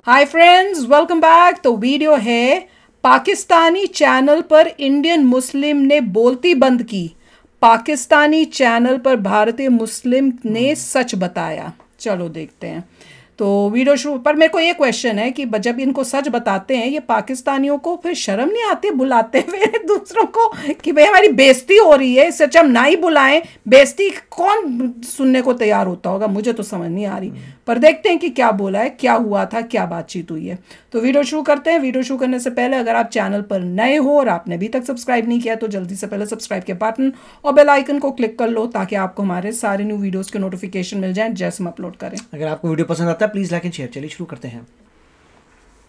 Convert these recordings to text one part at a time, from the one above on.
Hi friends, welcome back. तो video है Pakistani channel पर इंडियन मुस्लिम ने बोलती बंद की। पाकिस्तानी चैनल पर भारतीय मुस्लिम ने सच बताया। चलो देखते हैं। तो वीडियो शुरू पर मेरे को ये क्वेश्चन है कि जब इनको सच बताते हैं ये पाकिस्तानियों को फिर शर्म नहीं आती बुलाते हुए दूसरों को कि भाई हमारी बेइज्जती हो रही है, इससे अच्छा हम ना ही बुलाएं। बेइज्जती कौन सुनने को तैयार होता होगा, मुझे तो समझ नहीं आ रही। पर देखते हैं कि क्या बोला है, क्या हुआ था, क्या बातचीत हुई है। तो वीडियो शुरू करते हैं। वीडियो शुरू करने से पहले अगर आप चैनल पर नए हो और आपने अभी तक सब्सक्राइब नहीं किया तो जल्दी से पहले सब्सक्राइब के बटन और बेल आइकन को क्लिक कर लो ताकि आपको हमारे सारे न्यू वीडियोस के नोटिफिकेशन मिल जाएं जैसे हम अपलोड करें। अगर आपको वीडियो पसंद आता है प्लीज लाइक एंड शेयर। चलिए शुरू करते हैं।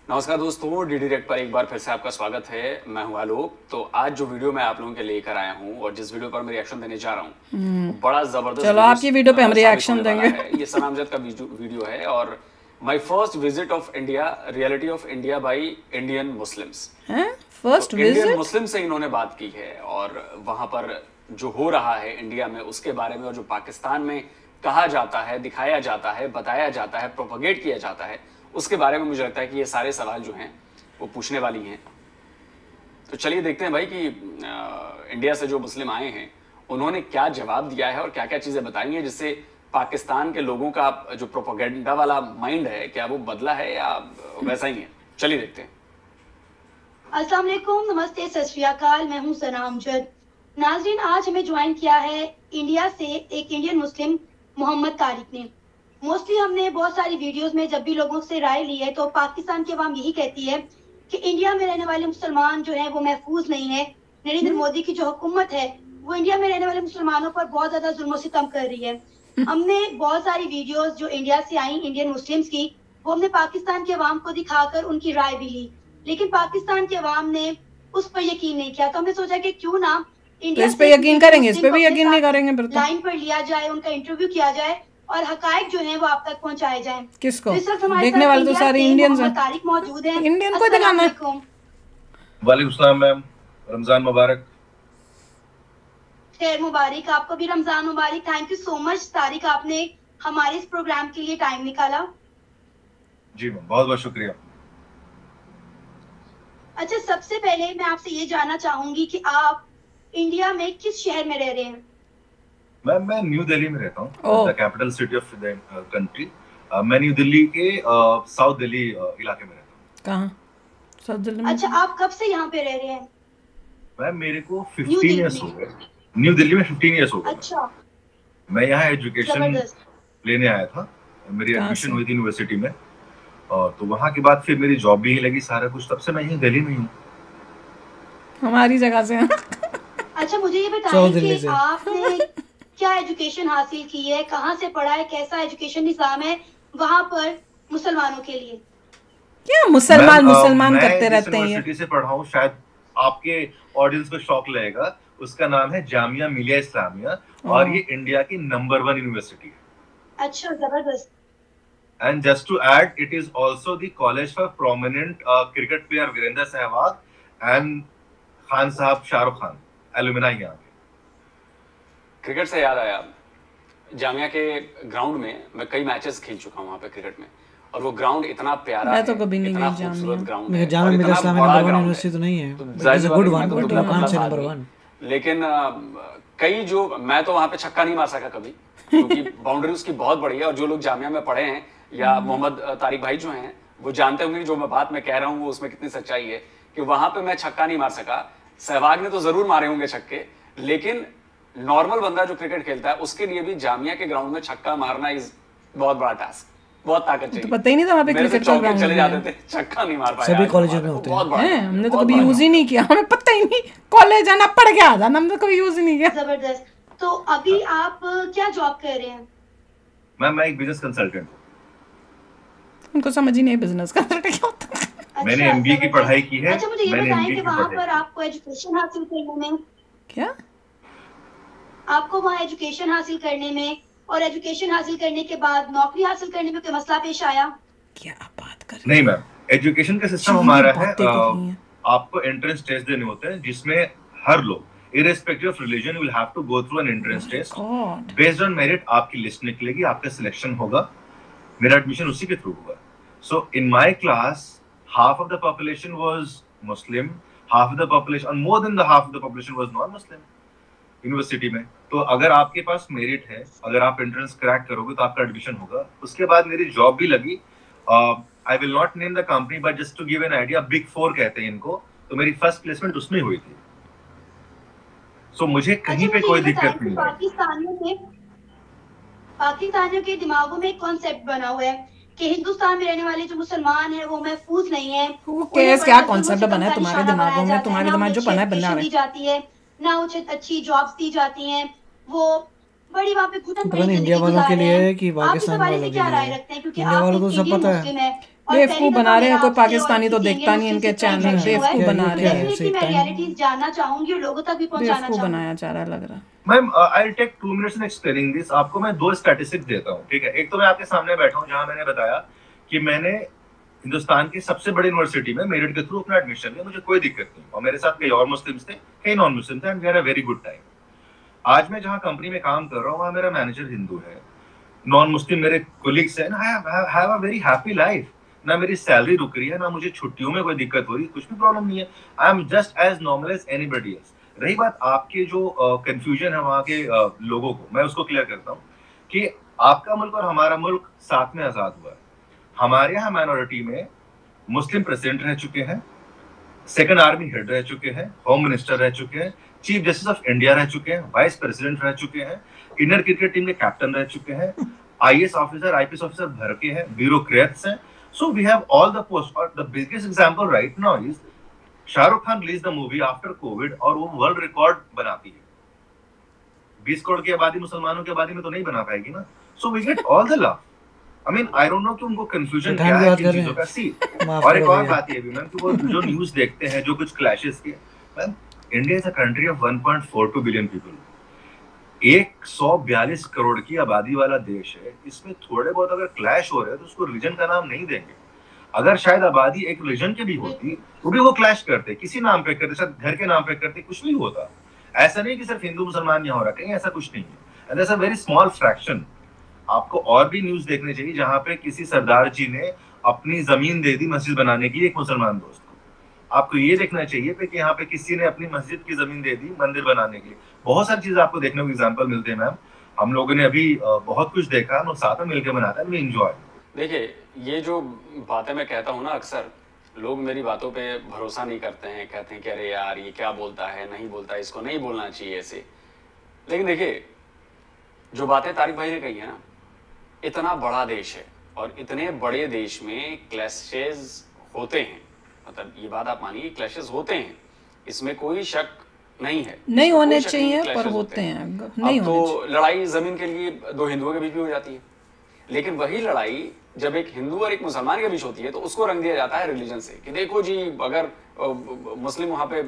नमस्कार दोस्तों, डी डायरेक्ट पर एक बार फिर से आपका स्वागत है। मैं हूं आलोक। तो आज जो वीडियो मैं आप लोगों के लेकर आया हूं और जिस वीडियो पर मैं रिएक्शन देने जा रहा हूं बड़ा जबरदस्त। चलो आपकी वीडियो पे हम रिएक्शन देंगे। ये सना अमजद का वीडियो है और my first visit of India, reality of India by Indian Muslims. First visit Indian Muslim से इन्होंने बात की है और वहां पर जो हो रहा है इंडिया में उसके बारे में और जो पाकिस्तान में कहा जाता है, दिखाया जाता है, बताया जाता है, प्रोपगेट किया जाता है, उसके बारे में मुझे लगता है कि ये सारे सवाल जो हैं वो पूछने वाली हैं। तो चलिए देखते हैं भाई कि इंडिया से जो मुस्लिम आए हैं उन्होंने क्या जवाब दिया है और क्या क्या चीजें बताई हैं जिससे पाकिस्तान के लोगों का जो प्रोपेगेंडा वाला माइंड है क्या वो बदला है या वैसा ही है। चलिए देखते हैं। अस्सलाम वालेकुम, नमस्ते, सत श्री अकाल। मैं हूं सना अमजद। नाजरीन, आज हमें ज्वाइन किया है इंडिया से एक इंडियन मुस्लिम मोहम्मद तारिक ने। मोस्टली हमने बहुत सारी वीडियोस में जब भी लोगों से राय ली है तो पाकिस्तान की आवाम यही कहती है कि इंडिया में रहने वाले मुसलमान जो है वो महफूज नहीं है। नरेंद्र मोदी की जो हुकूमत है वो इंडिया में रहने वाले मुसलमानों पर बहुत ज्यादा जुल्म और सितम कर रही है। हमने बहुत सारी वीडियोस जो इंडिया से आई इंडियन मुस्लिम्स की वो हमने पाकिस्तान के अवाम को दिखाकर उनकी राय भी ली, लेकिन पाकिस्तान के अवाम ने उस पर यकीन नहीं किया। तो हमने सोचा कि क्यों ना इंडिया इस पे यकीन करेंगे, इस पे भी यकीन नहीं करेंगे। लाइन पर लिया जाए, उनका इंटरव्यू किया जाए और हकायक जो है वो आप तक पहुंचाए जाएं। किसको? तो देखने वाले तो सारे इंडियंस हैं। तारिक मौजूद हैं। इंडियन को दिखाना है। वालेकुम सलाम मैम, रमजान मुबारक। खैर मुबारक, आपको भी रमजान मुबारक। Thank you so much Tariq, आपने हमारे इस प्रोग्राम के लिए टाइम निकाला। जी मैम, बहुत बहुत शुक्रिया। अच्छा, सबसे पहले मैं आपसे ये जानना चाहूंगी कि आप इंडिया में किस शहर में रह रहे हैं? मैम मैं न्यू दिल्ली में रहता हूँ, the capital city of the country. मैं न्यू दिल्ली के साउथ दिल्ली इलाके में रहता हूँ। कहाँ? साउथ दिल्ली में। अच्छा, आप कब से यहाँ पे रह रहे हैं? मैम मेरे को 15 इयर्स हो गए। न्यू दिल्ली में 15 इयर्स हो गए। अच्छा, मैं यहाँ एजुकेशन लेने आया था। मेरी एडमिशन हुई थी यूनिवर्सिटी में और तो वहाँ के बाद फिर मेरी जॉब भी लगी, सारा कुछ। तब से मैं यहीं दिल्ली में हूँ। हमारी जगह से। अच्छा, मुझे ये बताइए कि आपने क्या एजुकेशन हासिल की है, कहाँ से पढ़ा है, कैसा एजुकेशन निज़ाम है वहाँ पर मुसलमानों के लिए? क्या मुसलमान करते रहते हैं? यूनिवर्सिटी से पढ़ा हूँ, शायद आपके ऑडियंस को शॉक लगेगा। उसका नाम है जामिया मिलिया इस्लामिया और ये इंडिया की नंबर 1 यूनिवर्सिटी है। अच्छा, जबरदस्त। And just to add, it is also the college for prominent cricket player Virendra Sehwag and Khan साहब शाहरुख खान, एलुमनाई यहाँ के। क्रिकेट से याद आया, जामिया के ग्राउंड में मैं कई मैचेस खेल चुका हूँ वहाँ पे क्रिकेट में और वो ग्राउंड इतना प्यारा है, तो कभी नहीं इतना गई खूबसूरत ग्राउंड है। है। जामिया मिलिया इस्लामिया नंबर 1 यूनिवर्सिटी तो नहीं है, it is a good one, but you can't say number 1। लेकिन कई जो मैं तो वहाँ पे छक्का नहीं मार सका कभी क्योंकि बाउंड्री उसकी बहुत बड़ी है और जो लोग जामिया में पढ़े हैं या मोहम्मद तारिक भाई जो हैं वो जानते होंगे जो मैं बात में कह रहा हूँ वो उसमें कितनी सच्चाई है कि वहां पे मैं छक्का नहीं मार सका। सहवाग ने तो जरूर मारे होंगे छक्के, लेकिन नॉर्मल बंदा जो क्रिकेट खेलता है उसके लिए भी जामिया के ग्राउंड में छक्का मारना इज बहुत बड़ा टास्क, बहुत ताकत चाहिए। तो पता ही नहीं था वहाँ पे क्रिकेट का ग्राउंड चले जाते थे, छक्का नहीं मार पाया। सभी कॉलेजों में होते हैं। हमने तो कभी यूज ही नहीं किया, हमें पता ही नहीं। कॉलेज आना, पढ़ के आ जाना, हमने कभी यूज ही नहीं किया। जबरदस्त। तो अभी आप क्या जॉब कर रहे हैं? मैं एक बिजनेस कंसल्टेंट हूँ। उनको समझ ही नहीं बिजनेस कंसल्टेंट क्या होता है। मैंने एमबीए की पढ़ाई की है। अच्छा, मुझे ये बताएं कि वहाँ पर आपको एजुकेशन हासिल करने में क्या आपको वहाँ एजुकेशन हासिल करने में और एजुकेशन हासिल करने के बाद नौकरी हासिल करने में कोई मसला पेश आया? क्या बात कर? नहीं मैम, एजुकेशन का सिस्टम हमारा है, आपको एंट्रेंस टेस्ट देने होते हैं जिसमें हर लोग irrespective of religion will have to go through an entrance test based on merit। आपकी लिस्ट निकलेगी, आपका सिलेक्शन होगा, मेरा एडमिशन उसी के थ्रू हुआ। So in my class, half of the population was Muslim, half of the population, and more than the half of the population was non-Muslim. University में तो अगर आपके पास मेरिट है, अगर आप एंट्रेंस क्रैक करोगे तो आपका एडमिशन होगा। उसके बाद मेरी जॉब भी लगी। I will not name the company but just to give an idea, big 4 कहते हैं इनको, तो मेरी फर्स्ट प्लेसमेंट उसमें हुई थी। सो मुझे कहीं पे कोई दिक्कत नहीं है। पाकिस्तानियों के दिमागों में एक कॉन्सेप्ट बना हुआ है कि हिंदुस्तान में रहने वाले जो मुसलमान हैं वो महफूज नहीं है। क्या कॉन्सेप्ट बना है तुम्हारे दिमागों में? तुम्हारे दिमाग जो बना है बना रहा है जाती है ना, उचित अच्छी जॉब्स दी जाती हैं, वो बड़ी वहाँ पे घुटन पड़ी इंडिया वालों के लिए कि पाकिस्तान वालों के क्या राय लिए? रखते हैं? क्योंकि इंडिया वालों को सब पता है। बेवकूफ बना रहे हैं, कोई पाकिस्तानी तो देखता नहीं इनके चैनल, बेवकूफ बना रहे हैं, मैं रियलिटीज जानना चाहूंगी और लोगों तक भी पहुंचाना बेवकूफ चाहूंगी। बनाया जा रहा लग रहा। Ma'am I will take 2 minutes in explaining this. आपको मैं 2 स्टैटिस्टिक्स देता हूँ, ठीक है? एक तो मैं आपके सामने बैठा हूँ जहाँ मैंने बताया कि मैंने हिंदुस्तान की सबसे बड़ी यूनिवर्सिटी में मेरिट के थ्रू अपना एडमिशन लिया, मुझे कोई दिक्कत नहीं, और मेरे साथ कई और मुस्लिम्स थे, कई नॉन मुस्लिम थे, and we had a very good time. आज मैं जहाँ कंपनी में काम कर रहा हूँ वहाँ मेरा मैनेजर हिंदू है, नॉन मुस्लिम मेरे कोलिग्स हैं, I have a very happy life. ना मेरी सैलरी रुक रही है, ना मुझे छुट्टियों में कोई दिक्कत हो रही है, कुछ भी प्रॉब्लम नहीं है। I am just as normal as anybody else. रही बात आपके जो कंफ्यूजन है वहाँ के लोगों को, मैं उसको क्लियर करता हूँ कि आपका मुल्क और हमारा मुल्क साथ में आजाद हुआ है। हमारे यहाँ माइनॉरिटी में मुस्लिम प्रेसिडेंट रह चुके हैं, सेकंड आर्मी हेड रह चुके हैं, होम मिनिस्टर रह चुके हैं, चीफ जस्टिस ऑफ इंडिया रह चुके हैं, वाइस प्रेसिडेंट रह चुके हैं, इंडियन क्रिकेट टीम के कैप्टन रह चुके हैं, आईएएस ऑफिसर, आईपीएस ऑफिसर भर के हैं, ब्यूरोक्रेट्स हैं। So we have all the posts. और the biggest example right now is Shahrukh Khan released the movie after COVID और वो वर्ल्ड रिकॉर्ड बनाती है। 20 करोड़ की आबादी मुसलमानों की आबादी में तो नहीं बना पाएगी ना। So we get all the love. I mean I don't know कि उनको confusion क्या है किन चीजों का। सी और एक और बात ये भी मैम कि वो जो न्यूज देखते हैं जो कुछ क्लैशेस के, ma'am India is a country of 1.42 billion people, 142 crore की आबादी वाला देश है। इसमें थोड़े बहुत अगर क्लैश हो रहे हैं तो उसको रिलीजन का नाम नहीं देंगे। अगर शायद आबादी एक रिलीजन की भी होती तो भी वो क्लैश करते, किसी नाम पे करते, शायद घर के नाम पे करते, कुछ नहीं होता। ऐसा नहीं कि सिर्फ हिंदू मुसलमान यहाँ हो रहा, कहीं ऐसा कुछ नहीं है, and that's a very small fraction. आपको और भी न्यूज देखने चाहिए जहाँ पे किसी सरदार जी ने अपनी जमीन दे दी मस्जिद बनाने की एक मुसलमान दोस्त को। आपको ये देखना चाहिए कि यहाँ पे किसी ने अपनी मस्जिद की जमीन दे दी मंदिर बनाने के लिए। बहुत सारी चीजें आपको देखने को एग्जांपल मिलते हैं मैम। हम लोगों ने अभी बहुत कुछ देखा, हम साथ में मिलकर बनाते हैं, वी एंजॉय। देखिए ये जो बातें मैं कहता हूँ ना, अक्सर लोग मेरी बातों पे भरोसा नहीं करते हैं, कहते हैं कि अरे यार ये क्या बोलता है, नहीं बोलता, इसको नहीं बोलना चाहिए ऐसे। लेकिन देखिए जो बातें तारिक भाई ने कही है ना, इतना बड़ा देश है और इतने बड़े देश में क्लैशेस होते हैं, मतलब ये बात आप मानिए क्लैशेस होते हैं, इसमें कोई शक नहीं है, नहीं होने चाहिए पर होते हैं। नहीं तो लड़ाई जमीन के लिए दो हिंदुओं के बीच भी हो जाती है, लेकिन वही लड़ाई जब एक हिंदू और एक मुसलमान के बीच होती है तो उसको रंग दिया जाता है रिलीजन से कि देखो जी अगर मुस्लिम वहां पे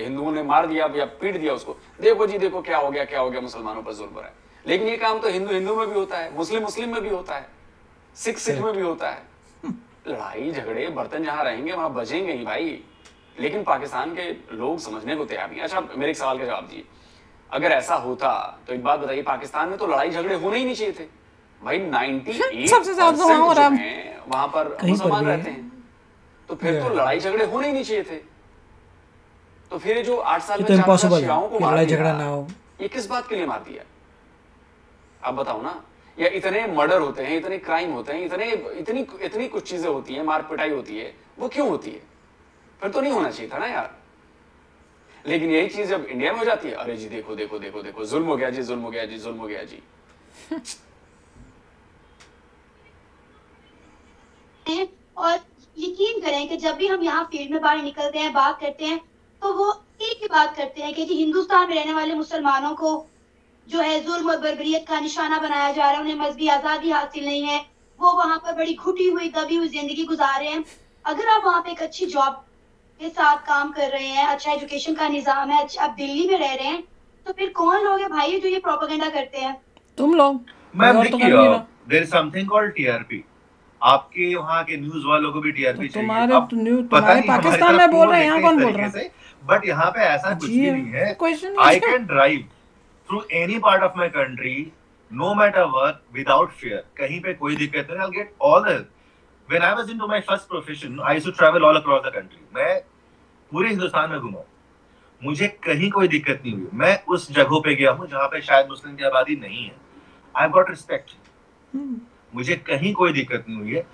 हिंदुओं ने मार दिया या पीट दिया उसको, देखो जी देखो क्या हो गया मुसलमानों पर जुल्म हो रहा है। लेकिन ये काम तो हिंदू में भी होता है, मुस्लिम में भी होता है, सिख में भी होता है। लड़ाई झगड़े बर्तन जहां रहेंगे वहां बजेंगे ही भाई, लेकिन पाकिस्तान के लोग समझने को तैयार नहीं। अच्छा मेरे एक सवाल का जवाब दीजिए, अगर ऐसा होता तो एक बात बताइए, पाकिस्तान में तो लड़ाई झगड़े होने ही नहीं चाहिए थे भाई। 98% सबसे ज्यादा वहां पर मुसलमान रहते हैं, तो फिर तो लड़ाई झगड़े होने ही नहीं चाहिए थे। तो फिर जो 8 साल में 4 शियाओं को मार दिया, ये किस बात के लिए मार दिया आप बताओ ना। या इतने मर्डर होते हैं, इतने क्राइम होते हैं, इतनी कुछ चीजें होती है, मार पिटाई होती है, वो क्यों होती है? फिर तो नहीं होना चाहिए था ना यार। लेकिन यही चीज जब इंडिया में हो जाती है, अरे जी देखो देखो देखो देखो जुल्म हो गया जी, जुल्म हो गया जी, जुल्म हो गया जी। और यकीन करें कि जब भी हम यहाँ फील्ड में बाहर निकलते हैं, बात करते हैं, तो वो एक ही बात करते हैं कि जी हिंदुस्तान में रहने वाले मुसलमानों को जो है जुल्म और बर्बरियत का निशाना बनाया जा रहा है, उन्हें मजहबी आजादी हासिल नहीं है, वो वहां पर बड़ी घुटी हुई दबी हुई जिंदगी गुजार रहे हैं। अगर आप वहां पे एक अच्छी जॉब के साथ काम कर रहे हैं, अच्छा एजुकेशन का निजाम है, अच्छा आप दिल्ली में रह रहे हैं, तो फिर कौन लोग है भाई जो ये प्रोपेगेंडा करते हैं? तुम लोग। मैम देखिए there is something called TRP. आपके वहाँ के न्यूज वालों को भी टीआरपी चाहिए। तुम्हारे पाकिस्तान में बोल रहे हैं, यहाँ कौन बोल रहा है? बट यहाँ पे ऐसा कुछ भी नहीं है। I can drive through any part of my country no matter what without fear, कहीं पे कोई दिक्कत नहीं, I get all the When I was into my first profession, I used to travel all across the country. मैं पूरे हिंदुस्तान में घूमा, मुझे कहीं कोई दिक्कत नहीं हुई। मैं उस जगहों पे गया हूँ जहाँ पे शायद मुस्लिम की आबादी नहीं है। I got respect. मुझे कहीं कोई दिक्कत नहीं हुई है।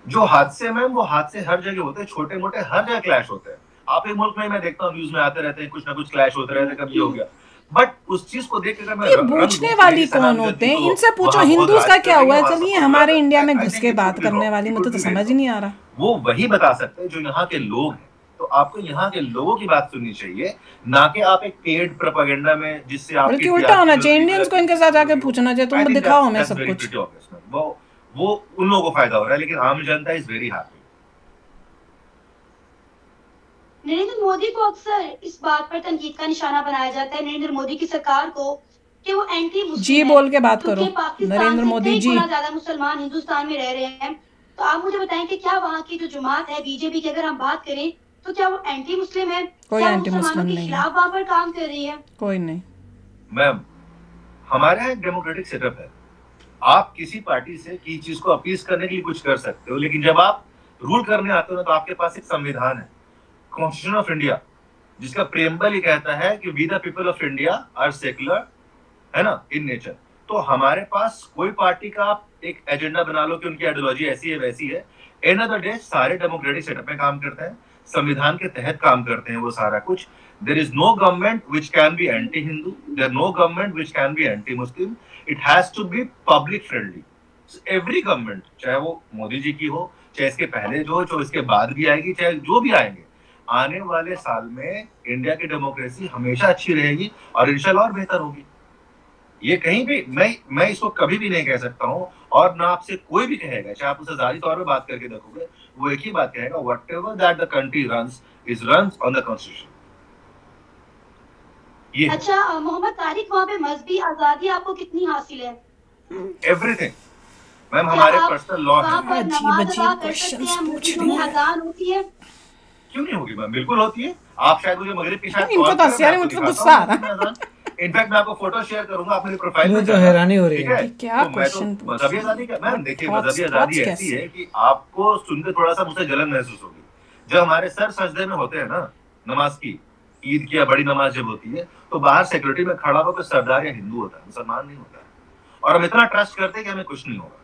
जो हादसे में वो हादसे हर जगह होते हैं, छोटे मोटे हर जगह क्लैश होते हैं। आप एक मुल्क में मैं देखता हूँ न्यूज में आते रहते हैं, कुछ ना कुछ क्लैश होते रहते हैं, कभी हो गया। बट उस चीज को देख कर मैं ये पूछने वाली कौन होते हैं? इनसे पूछो हिंदूज का क्या हुआ। चलिए हमारे इंडिया में घुस के बात करने वाली मुझे तो समझ ही नहीं आ रहा। वो वही बता सकते हैं जो यहाँ के लोग हैं। तो आपको यहाँ के लोगों की बात सुननी चाहिए, ना कि आप एक पेड प्रोपेगेंडा में जिससे आप बल्कि उल्टा होना चाहिए, इंडियंस को इनके साथ आके पूछना चाहिए, तुम दिखाओ हमें सब कुछ। वो उन लोगों को फायदा हो रहा है, लेकिन आम जनता is very happy. Narendra Modi को अक्सर इस बात पर तनकीद का निशाना बनाया जाता है, नरेंद्र मोदी की सरकार को, कि वो एंटी मुस्लिम जी बोल के बात करो। नरेंद्र मोदी जी, ज्यादा मुसलमान हिंदुस्तान में रह रहे हैं, तो आप मुझे बताएं कि क्या वहाँ की जो जमात है बीजेपी की, अगर हम बात करें तो क्या वो एंटी मुस्लिम है? कोई एंटी मुस्लिम नहीं है, खिलाफ वहाँ पर काम कर रही है? कोई नहीं मैम। हमारे यहाँ एक डेमोक्रेटिक सेटअप है। आप किसी पार्टी से की चीज को अपील करने के लिए कुछ कर सकते हो, लेकिन जब आप रूल करने आते हो ना, तो आपके पास एक संविधान है, कॉन्स्टिट्यूशन ऑफ इंडिया, जिसका प्रेम्बल ही कहता है कि we the people of India are secular, है ना, इन नेचर। तो हमारे पास कोई पार्टी का आप एक एजेंडा बना लो कि उनकी आइडियोलॉजी ऐसी है वैसी है, एंड ऑफ द डे सारे डेमोक्रेटिक सेटअप में काम करते हैं, संविधान के तहत काम करते हैं वो सारा कुछ। There is no government which can be anti Hindu, there no government which can be anti Muslim. It has to be public friendly. Every government, चाहे वो मोदी जी की हो, चाहे इसके पहले जो हो, चाहे इसके बाद भी आएगी, चाहे जो भी आएंगे, आने वाले साल में इंडिया की डेमोक्रेसी हमेशा अच्छी रहेगी और इंशाल्लाह और बेहतर होगी। ये कहीं भी मैं इसको कभी भी नहीं कह सकता हूँ, और ना आपसे कोई भी कहेगा, चाहे आप उसे जारी तौर पे बात करके देखोगे, वो एक ही बात कहेगा, whatever that the country runs is runs on the constitution. ये अच्छा मोहम्मद तारिक, वहाँ पे मजहबी आजादी आपको कितनी हासिल है? एवरीथिंग मैम, हमारे पर्सनल लॉ है। अजान होती है? क्यों नहीं होगी मैम, बिल्कुल होती है। आप शायद मुझे मगरिब की शायद इनको तो हंसी आ रही है, मुझे तो गुस्सा आ रहा है। इनफैक्ट मैं आपको फोटो शेयर करूंगा, आप मेरी प्रोफाइल में तो हैरानी हो रही है। क्या क्वेश्चन? मजहबी आजादी का मैम, देखिए मजहबी आजादी ऐसी है कि आपको सुनकर थोड़ा सा मुझसे जलन महसूस होगी। जब हमारे सर सजदे में होते हैं ना, नमाज की, ईद की या बड़ी नमाज जब होती है, तो बाहर सिक्योरिटी में खड़ा होकर सरदार या हिंदू होता है, मुसलमान नहीं होता है। और हम इतना ट्रस्ट करते हैं कि हमें कुछ नहीं होगा।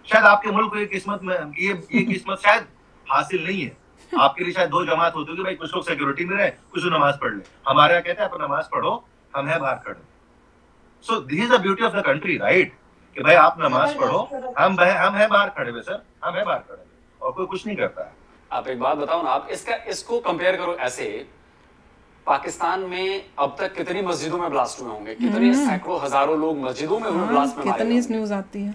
शायद आपके मुल्क को ये किस्मत में ये किस्मत शायद हासिल नहीं है। आपके लिए शायद दो जमात होती है, भाई कुछ लोग सिक्योरिटी में रहे, कुछ लोग नमाज पढ़ ले। हमारे यहाँ कहते हैं आप नमाज पढ़ो, हम है बाहर खड़े। So this is the beauty of the country, right, कि भाई आप नमाज पढ़ो, हम है बाहर खड़े हुए सर, हम है बाहर खड़े हुए, और कोई कुछ नहीं करता है। आप एक बात बताओ ना, आप इसको कंपेयर करो ऐसे, पाकिस्तान में अब तक कितनी मस्जिदों में ब्लास्ट हुए होंगे, कितने सैकड़ों हजारों लोग मस्जिदों में हुए ब्लास्ट में मारे कितनी न्यूज़ आती है।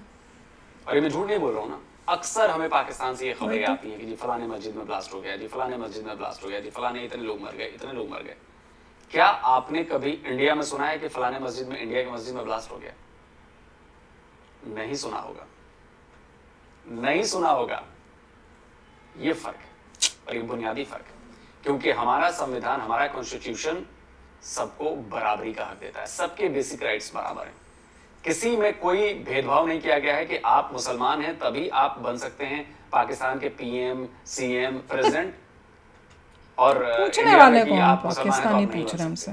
और ये मैं झूठ नहीं बोल रहा हूँ ना, अक्सर हमें पाकिस्तान से ये खबरें आती हैं कि जी फलाने मस्जिद में ब्लास्ट हो गया, जी फलाने मस्जिद में ब्लास्ट हो गया, जी फलाने इतने लोग मर गए, इतने लोग मर गए। क्या आपने कभी इंडिया में सुना है कि फलाने मस्जिद में, इंडिया की मस्जिद में ब्लास्ट हो गया? नहीं सुना होगा, नहीं सुना होगा। ये फर्क है, और ये बुनियादी फर्क है, क्योंकि हमारा संविधान, हमारा कॉन्स्टिट्यूशन सबको बराबरी का हक देता है, सबके बेसिक राइट्स बराबर हैं, किसी में कोई भेदभाव नहीं किया गया है कि आप मुसलमान हैं तभी आप बन सकते हैं पाकिस्तान के पीएम, सीएम, प्रेसिडेंट, और पूछने वाले कौन? पाकिस्तानी पूछ रहे हमसे।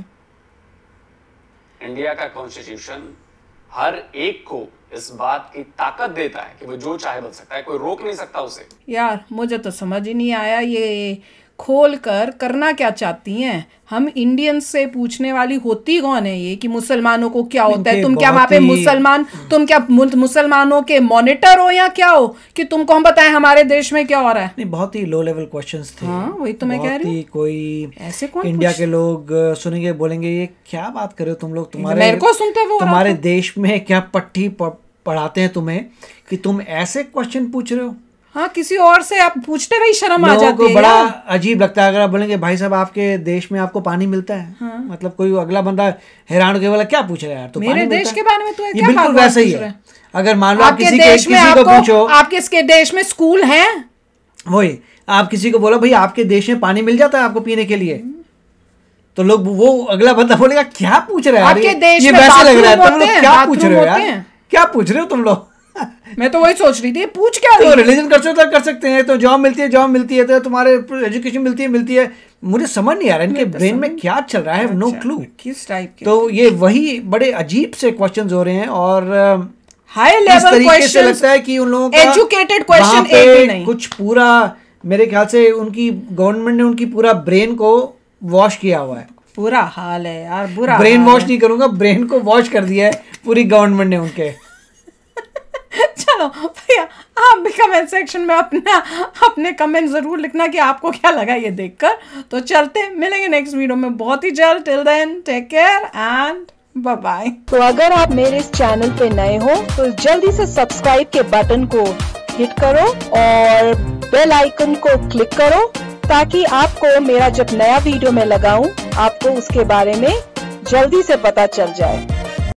इंडिया का कॉन्स्टिट्यूशन हर एक को इस बात की ताकत देता है कि वो जो चाहे बन सकता है, कोई रोक नहीं सकता उसे। यार मुझे तो समझ ही नहीं आया, ये खोल कर करना क्या चाहती हैं? हम इंडियन से पूछने वाली होती कौन है ये कि मुसलमानों को क्या होता है? तुम क्या वहाँ पे मुसलमान, तुम क्या मुसलमानों के मॉनिटर हो या क्या हो कि तुमको हम बताएं हमारे देश में क्या हो रहा है? नहीं, बहुत ही लो लेवल क्वेश्चंस थे। हाँ, वही तो मैं कह रही हूँ। कोई ऐसे कौन इंडिया के लोग सुनेंगे, बोलेंगे ये क्या बात कर रहे हो तुम लोग, मेरे को सुनते वो तुम्हारे देश में क्या पट्टी पढ़ाते हैं तुम्हें कि तुम ऐसे क्वेश्चन पूछ रहे हो? हाँ, किसी और से आप पूछते वही शर्म आ जाती है। बड़ा अजीब लगता है अगर आप बोलेंगे भाई साहब आपके देश में आपको पानी मिलता है। हाँ। मतलब कोई अगला बंदा हैरान होके बोला क्या पूछ रहा है यार, तो मेरे देश के बारे में तो ये बिल्कुल वैसा ही है। अगर मान लो आप किसी को पूछो आपके देश में स्कूल है, वही आप किसी को बोलो भाई आपके देश में पानी मिल जाता है आपको पीने के लिए, तो लोग वो अगला बंदा बोलेगा क्या पूछ रहे हैं, आपके देश ये में वैसे लग रहा है, तुम लोग क्या पूछ रहे हो यार, क्या पूछ रहे हो तुम लोग? मैं तो वही सोच रही थी, पूछ क्या तो रही है? रिलीजन कर सकते हैं, तो जॉब मिलती है, तो तुम्हारे एजुकेशन मिलती है। मुझे समझ नहीं आ रहा इनके ब्रेन में क्या चल रहा है, नो क्लू किस टाइप के। तो ये वही बड़े अजीब से क्वेश्चंस हो रहे हैं, और हाई इस लेवल तरीके से क्वेश्चन लगता है कि उन लोगों का एजुकेटेड वहाँ क्वेश्चन पे एक भी नहीं। कुछ पूरा, मेरे ख्याल से उनकी गवर्नमेंट ने उनकी पूरा ब्रेन को वॉश किया हुआ है। बुरा हाल है यार, बुरा ब्रेन हाल वॉश है। नहीं करूंगा, ब्रेन को वॉश कर दिया है पूरी गवर्नमेंट ने उनके। चलो भैया, आप भी कमेंट सेक्शन में अपने कमेंट जरूर लिखना कि आपको क्या लगा ये देखकर। तो चलते मिलेंगे नेक्स्ट वीडियो में बहुत ही जल्द। Till then take care and bye bye. तो अगर आप मेरे इस चैनल पे नए हो तो जल्दी से सब्सक्राइब के बटन को हिट करो और बेल आइकन को क्लिक करो, ताकि आपको मेरा जब नया वीडियो मैं लगाऊं आपको उसके बारे में जल्दी से पता चल जाए।